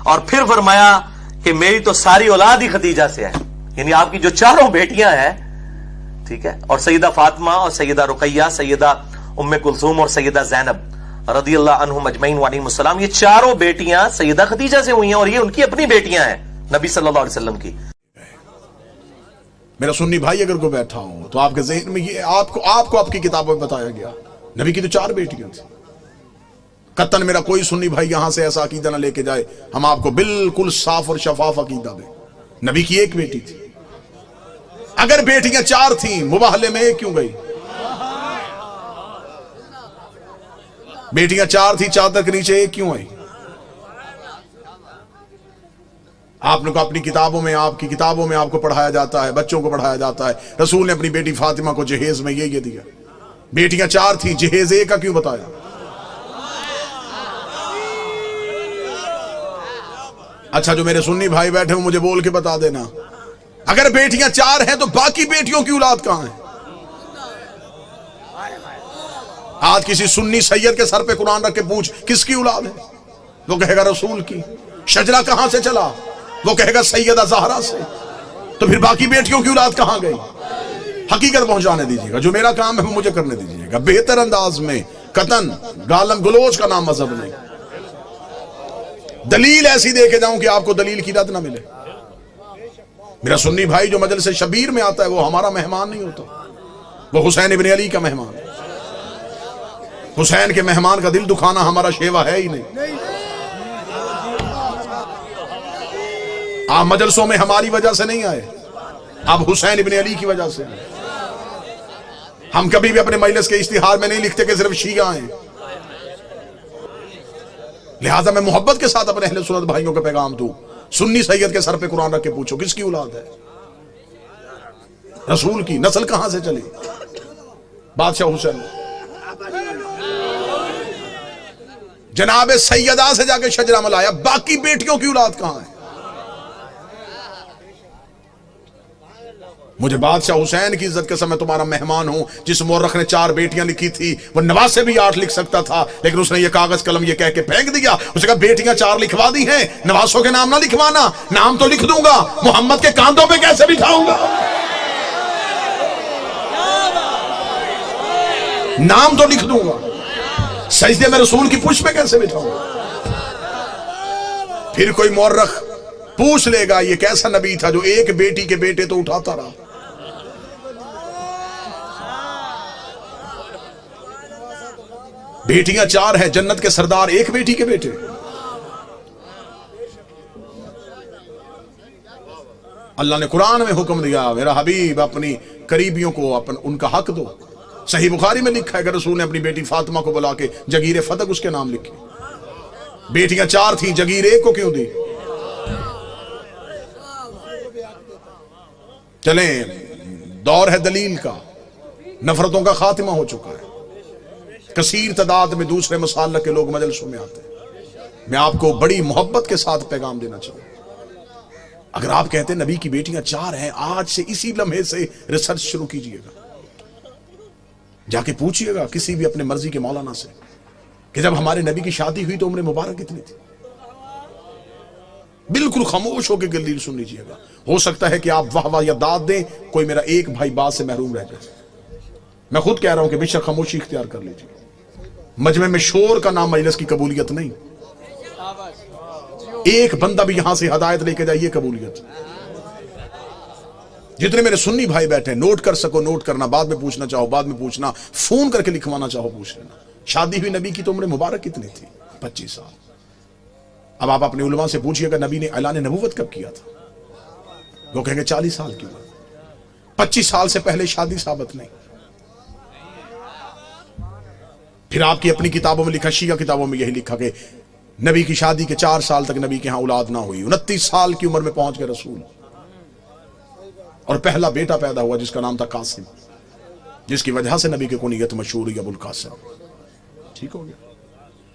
اور پھر فرمایا کہ میری تو ساری اولاد ہی خدیجہ سے ہے، یعنی آپ کی جو چاروں بیٹیاں ہیں، ٹھیک ہے، اور سیدہ فاطمہ اور سیدہ رقیہ، سیدہ ام کلثوم اور سیدہ زینب رضی اللہ عنہم اجمعین وعلیہم السلام، یہ چاروں بیٹیاں سیدہ خدیجہ سے ہوئی ہیں، اور یہ ان کی اپنی بیٹیاں ہیں نبی صلی اللہ علیہ وسلم کی۔ میرا سنی بھائی اگر کوئی بیٹھا ہو تو آپ کے ذہن میں یہ آپ کو آپ کی کتابوں میں بتایا گیا نبی کی تو 4 بیٹیاں تھیں۔ قطن میرا کوئی سنی بھائی یہاں سے ایسا عقیدہ نہ لے کے جائے، ہم آپ کو بالکل صاف اور شفاف عقیدہ دیں، نبی کی 1 بیٹی تھی۔ اگر بیٹیاں 4 تھیں، مباہلے میں 1 کیوں گئی؟ بیٹیاں 4 تھیں، چادر کے نیچے 1 کیوں آئی؟ آپ نے کو اپنی کتابوں میں، آپ کی کتابوں میں آپ کو پڑھایا جاتا ہے، بچوں کو پڑھایا جاتا ہے، رسول نے اپنی بیٹی فاطمہ کو جہیز میں یہ دیا۔ بیٹیاں 4 تھیں، جہیز 1 کا کیوں بتایا؟ اچھا جو میرے سنی بھائی بیٹھے ہوں مجھے بول کے بتا دینا، اگر بیٹیاں 4 ہیں تو باقی بیٹیوں کی اولاد کہاں ہے؟ آج کسی سنی سید کے سر پہ قرآن رکھ کے پوچھ کس کی اولاد ہے، وہ کہے گا رسول کی۔ شجرہ کہاں سے چلا، وہ کہے گا سیدہ زہرا سے۔ تو پھر باقی بیٹیوں کی اولاد کہاں گئی؟ حقیقت پہنچانے دیجیے گا، جو میرا کام ہے وہ مجھے کرنے دیجیے گا، بہتر انداز میں، قطن گالم گلوچ کا نام مذہب نہیں۔ دلیل ایسی دے کے جاؤں کہ آپ کو دلیل کی رد نہ ملے۔ میرا سنی بھائی جو مجلس شبیر میں آتا ہے وہ ہمارا مہمان نہیں ہوتا، وہ حسین ابن علی کا مہمان ہے۔ حسین کے مہمان کا دل دکھانا ہمارا شیوا ہے ہی نہیں۔ آپ مجلسوں میں ہماری وجہ سے نہیں آئے، آپ حسین ابن علی کی وجہ سے آئے۔ ہم کبھی بھی اپنے مجلس کے اشتہار میں نہیں لکھتے کہ صرف شیعہ ہیں، لہٰذا میں محبت کے ساتھ اپنے اہل سنت بھائیوں کا پیغام دوں، سنی سید کے سر پہ قرآن رکھ کے پوچھو کس کی اولاد ہے؟ رسول کی۔ نسل کہاں سے چلی؟ بادشاہ حسین جناب سیدہ سے جا کے شجرہ ملایا، باقی بیٹیوں کی اولاد کہاں ہے؟ مجھے بادشاہ حسین کی عزت کے ساتھ میں تمہارا مہمان ہوں، جس مورخ نے 4 بیٹیاں لکھی تھی، وہ نواز سے بھی 8 لکھ سکتا تھا، لیکن اس نے یہ کاغذ قلم یہ کہہ کے پھینک دیا، اس نے کہا بیٹیاں 4 لکھوا دی ہیں، نواسوں کے نام نہ لکھوانا، نام تو لکھ دوں گا، محمد کے کاندھوں پہ کیسے بٹھاؤں گا؟ نام تو لکھ دوں گا، سجدے میں رسول کی پشت پہ کیسے بٹھاؤں گا؟ پھر کوئی مورخ پوچھ لے گا یہ کیسا نبی تھا جو 1 بیٹی کے بیٹے تو اٹھاتا رہا۔ بیٹیاں 4 ہیں، جنت کے سردار 1 بیٹی کے بیٹے۔ اللہ نے قرآن میں حکم دیا میرا حبیب اپنی قریبیوں کو ان کا حق دو۔ صحیح بخاری میں لکھا ہے کہ رسول نے اپنی بیٹی فاطمہ کو بلا کے جگیر فتق اس کے نام لکھی۔ بیٹیاں 4 تھیں، جگیر 1 کو کیوں دی؟ چلیں، دور ہے دلیل کا، نفرتوں کا خاتمہ ہو چکا ہے، کثیر تعداد میں دوسرے مسالک کے لوگ مجلسوں میں آتے ہیں۔ میں آپ کو بڑی محبت کے ساتھ پیغام دینا چاہوں، اگر آپ کہتے ہیں نبی کی بیٹیاں 4 ہیں، آج سے اسی لمحے سے ریسرچ شروع کیجئے گا، جا کے پوچھئے گا کسی بھی اپنے مرضی کے مولانا سے کہ جب ہمارے نبی کی شادی ہوئی تو عمر مبارک کتنی تھی؟ بالکل خاموش ہو کے دلیل سن لیجئے گا۔ ہو سکتا ہے کہ آپ واہ واہ یا داد دیں، کوئی میرا 1 بھائی بات سے محروم رہ جائے۔ میں خود کہہ رہا ہوں کہ بے شک خاموشی اختیار کر لیجئے، مجمع میں شور کا نام مجلس کی قبولیت نہیں، ایک بندہ بھی یہاں سے ہدایت لے کے جائے یہ قبولیت۔ جتنے میرے سنی بھائی بیٹھے ہیں، نوٹ کر سکو نوٹ کرنا، بعد میں پوچھنا چاہو بعد میں پوچھنا، فون کر کے لکھوانا چاہو پوچھ لینا۔ شادی ہوئی نبی کی تو عمر مبارک کتنی تھی؟ 25 سال۔ اب آپ اپنے علماء سے پوچھئے کہ نبی نے اعلان نبوت کب کیا تھا؟ وہ کہیں گے 40 سال کی عمر۔ 25 سال سے پہلے شادی ثابت نہیں۔ پھر آپ کی اپنی کتابوں میں لکھا، شیعہ کتابوں میں یہی لکھا کہ نبی کی شادی کے 4 سال تک نبی کے ہاں اولاد نہ ہوئی، 29 سال کی عمر میں پہنچ گئے رسول، اور پہلا بیٹا پیدا ہوا جس کا نام تھا قاسم، جس کی وجہ سے نبی کی کنیت مشہور ہوئی ابو القاسم۔ ٹھیک ہو گیا؟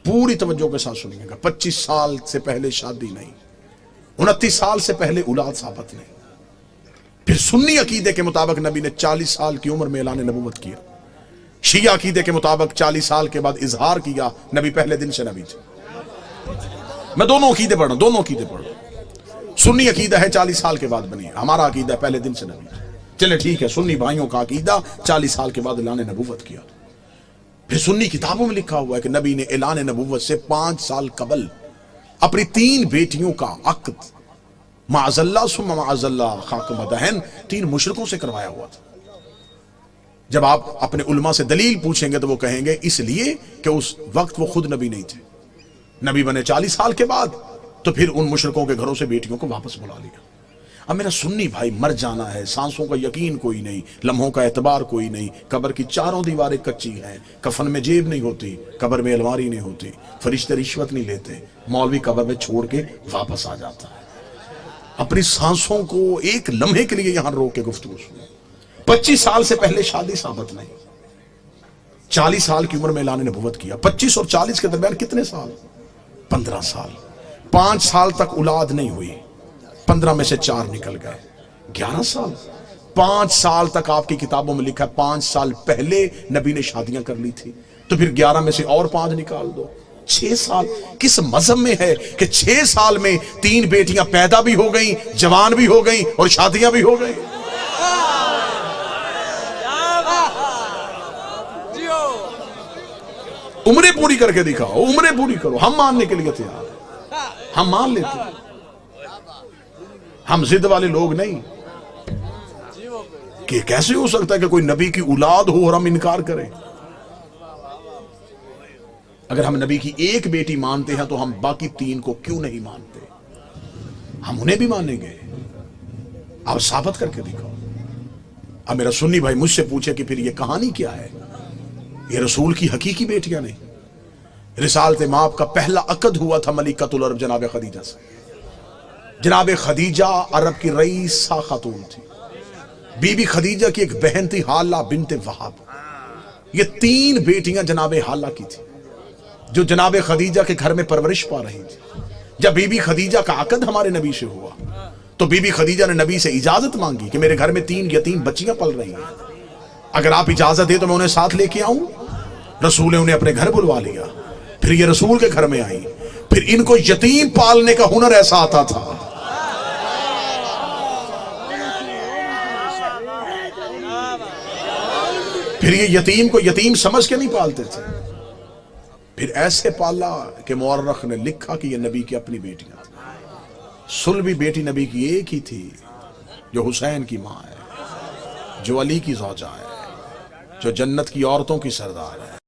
پوری توجہ کے ساتھ سنیے گا، 25 سال سے پہلے شادی نہیں، 29 سال سے پہلے اولاد ثابت نہیں۔ پھر سنی عقیدے کے مطابق نبی نے 40 سال کی عمر میں اعلان نبوت کیا، شیعہ عقیدے کے مطابق 40 سال کے بعد اظہار کیا، نبی پہلے دن سے نبی تھے۔ میں دونوں عقیدے پڑھ رہا ہوں، دونوں عقیدے پڑھ رہا ہوں۔ سنی عقیدہ ہے 40 سال کے بعد بنی ہے، ہمارا عقیدہ ہے پہلے دن سے نبی۔ چلے ٹھیک ہے، سنی بھائیوں کا عقیدہ 40 سال کے بعد اعلان نبوت کیا۔ پھر سنی کتابوں میں لکھا ہوا ہے کہ نبی نے اعلان نبوت سے 5 سال قبل اپنی 3 بیٹیوں کا عقد معاذ اللہ ثم معاذ اللہ خاک مدہن 3 مشرکوں سے کروایا ہوا تھا۔ جب آپ اپنے علماء سے دلیل پوچھیں گے تو وہ کہیں گے اس لیے کہ اس وقت وہ خود نبی نہیں تھے، نبی بنے 40 سال کے بعد، تو پھر ان مشرکوں کے گھروں سے بیٹیوں کو واپس بلا لیا۔ اب میرا سنی بھائی مر جانا ہے، سانسوں کا یقین کوئی نہیں، لمحوں کا اعتبار کوئی نہیں، قبر کی 4 دیواریں کچی ہیں، کفن میں جیب نہیں ہوتی، قبر میں الماری نہیں ہوتی، فرشتے رشوت نہیں لیتے، مولوی قبر میں چھوڑ کے واپس آ جاتا ہے۔ اپنی سانسوں کو ایک لمحے کے لیے یہاں روک کے گفتگو سنو۔ 25 سال سے پہلے شادی ثابت نہیں، 40 سال کی عمر میں اعلان نبوت کیا۔ 25 اور 40 کے درمیان کتنے سال؟ 15 سال۔ 5 سال تک اولاد نہیں ہوئی، 15 میں سے 4 نکل گئے، 11 سال۔ 5 سال تک آپ کی کتابوں میں لکھا ہے 5 سال پہلے نبی نے شادیاں کر لی تھی، تو پھر 11 میں سے اور 5 نکال دو، 6 سال۔ کس مذہب میں ہے کہ 6 سال میں 3 بیٹیاں پیدا بھی ہو گئیں، جوان بھی ہو گئیں اور شادیاں بھی ہو گئیں؟ عمریں پوری کر کے دکھاؤ، عمریں پوری کرو، ہم ماننے کے لیے تیار ہیں، ہم مان لیتے ہیں، ہم ضد والے لوگ نہیں کہ کیسے ہو سکتا ہے کہ کوئی نبی کی اولاد ہو اور ہم انکار کریں۔ اگر ہم نبی کی ایک بیٹی مانتے ہیں تو ہم باقی 3 کو کیوں نہیں مانتے؟ ہم انہیں بھی مانیں گے، آپ ثابت کر کے دکھاؤ۔ اب میرا سنی بھائی مجھ سے پوچھے کہ پھر یہ کہانی کیا ہے؟ یہ رسول کی حقیقی بیٹیاں نہیں۔ رسالت مآب کا پہلا عقد ہوا تھا ملکۃ العرب جناب خدیجہ سے۔ جناب خدیجہ عرب کی رئیسہ خاتون تھی، بی بی خدیجہ کی ایک بہن تھی حالہ بنت وہب۔ یہ 3 بیٹیاں جناب حالہ کی تھی جو جناب خدیجہ کے گھر میں پرورش پا رہی تھی۔ جب بی بی خدیجہ کا عقد ہمارے نبی سے ہوا تو بی بی خدیجہ نے نبی سے اجازت مانگی کہ میرے گھر میں 3 یتیم بچیاں پل رہی ہیں، اگر آپ اجازت دے تو میں انہیں ساتھ لے کے آؤں۔ رسول نے انہیں اپنے گھر بلوا لیا، پھر یہ رسول کے گھر میں آئی۔ پھر ان کو یتیم پالنے کا ہنر ایسا آتا تھا، پھر یہ یتیم کو یتیم سمجھ کے نہیں پالتے تھے، پھر ایسے پالا کہ مورخ نے لکھا کہ یہ نبی کی اپنی بیٹیاں تھیں۔ سلبی بیٹی نبی کی ایک ہی تھی جو حسین کی ماں ہے، جو علی کی زوجہ ہے، جو جنت کی عورتوں کی سردار ہے۔